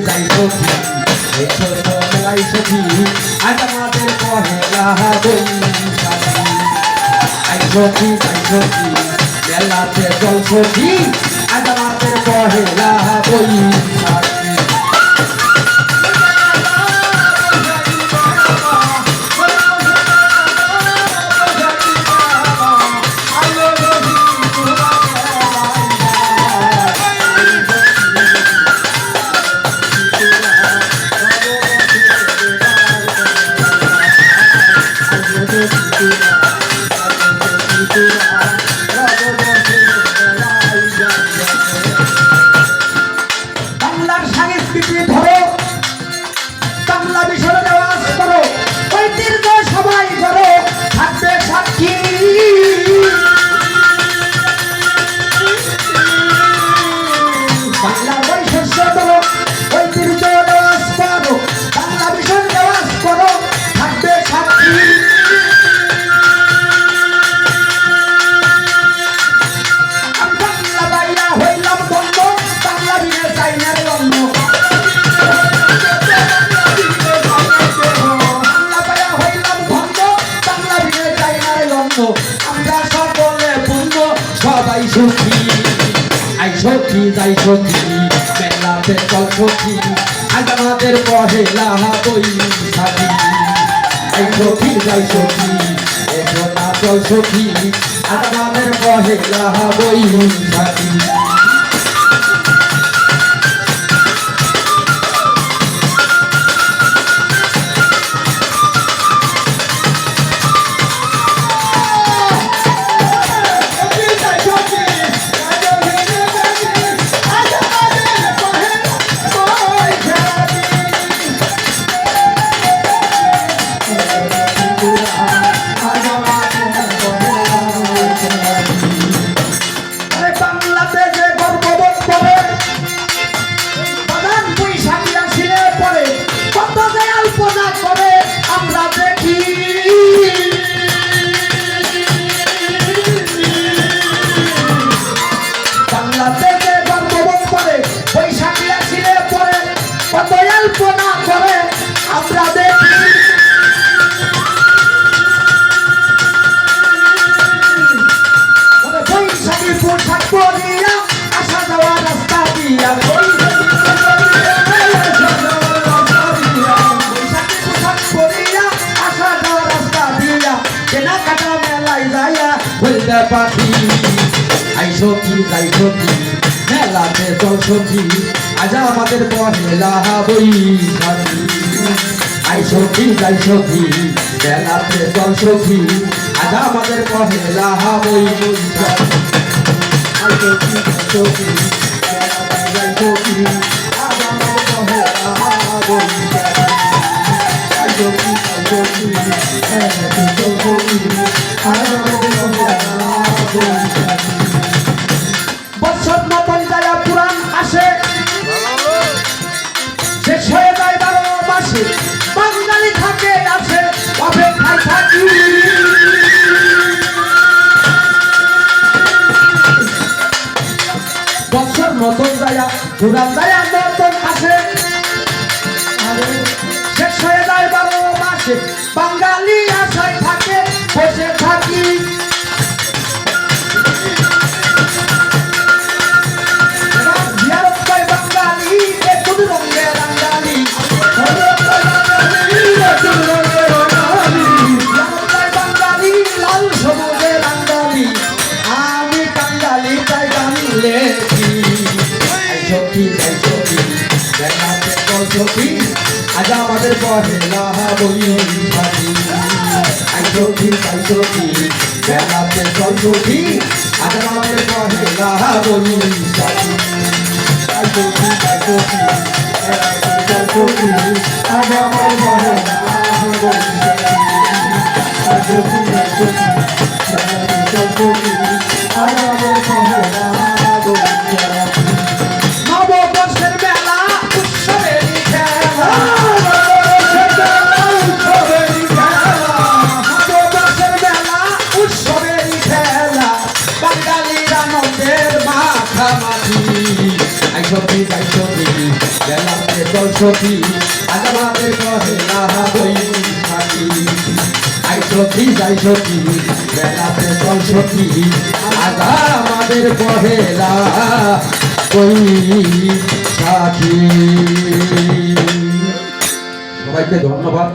যাই সখী এই ছোট মেলাই সখী আজ আমাদের পহেলা বৈশাখী আই সখী যাই সখী মেলাতে চল সখী আজ আমাদের পহেলা বৈশাখী বাংলার সংস্কৃতি ধরো বাংলা বিষয়ে দেওয়াজ করো ঐতিহ্য সবাই করো থাকবে সাক্ষী বাংলা বৈশিষ্ট্য করো ঐতিহ্য দেওয়াজ করো বাংলা বিষয়ে দেওয়াজ করো থাকবে সাক্ষী আমরা সকলে পূর্ণ সবাই সুখী আই সখী যাই সখী মেলাতে চল সখী আজ আমাদের পহেলা বৈশাখী আই সখী যাই সখী এসো না চল সখী আজ আমাদের পহেলা বৈশাখী আমরা দেখি বৈশাখী পোশাক পরিয়া আসা যাওয়া রাস্তা দিয়া বৈশাখী পোশাক পরিয়া আসা যাওয়া রাস্তা দিয়া কেনাকাটা মেলায় যাইয়া বলতে পাখি আই সখী যাই সখী মেলাতে চল সখী আজ আমাদের পহেলা বৈশাখী আই সখী যাই সখী মেলাতে চল সখী আজ আমাদের পহেলা বৈশাখী আই সখী সখী মেলাতে যাই সখী আজ আমাদের পহেলা বৈশাখী আই সখী সখী মেলাতে চল সখী আজ আমাদের পহেলা বৈশাখী বছর মতন যায় পুরাণ আসে শেষ হয়ে যায় 12 মাসে বাঙালি থাকে আছে অপেক্ষায় থাকি বছর মতন যায় পুরাণ যায় মতন আসে শেষ হয়ে যায় 12 মাসে বাঙালি আশায় থাকে বসে থাকি আজ আমাদের পহেলা বৈশাখী আই সখী যাই সখী মেলাতে চল সখী আজ আমাদের পহেলা বৈশাখী আই সখী যাই সখী মেলাতে চল সখী আজ আমাদের পহেলা বৈশাখী আই সখী যাই সখী মেলাতে চল সখী আজ আমাদের পহেলা বৈশাখী নববর্ষের মেলা উৎসবেরই খেলা বাঙালির আনন্দের মাখামাখি আই সখী যাই সখী মেলাতে সখী আজ আমাদের পহেলা বৈশাখী আই সখী যাই সখী বেলাতে চল সখী আজ আমাদের পহেলা বৈশাখী। সবাইকে ধন্যবাদ।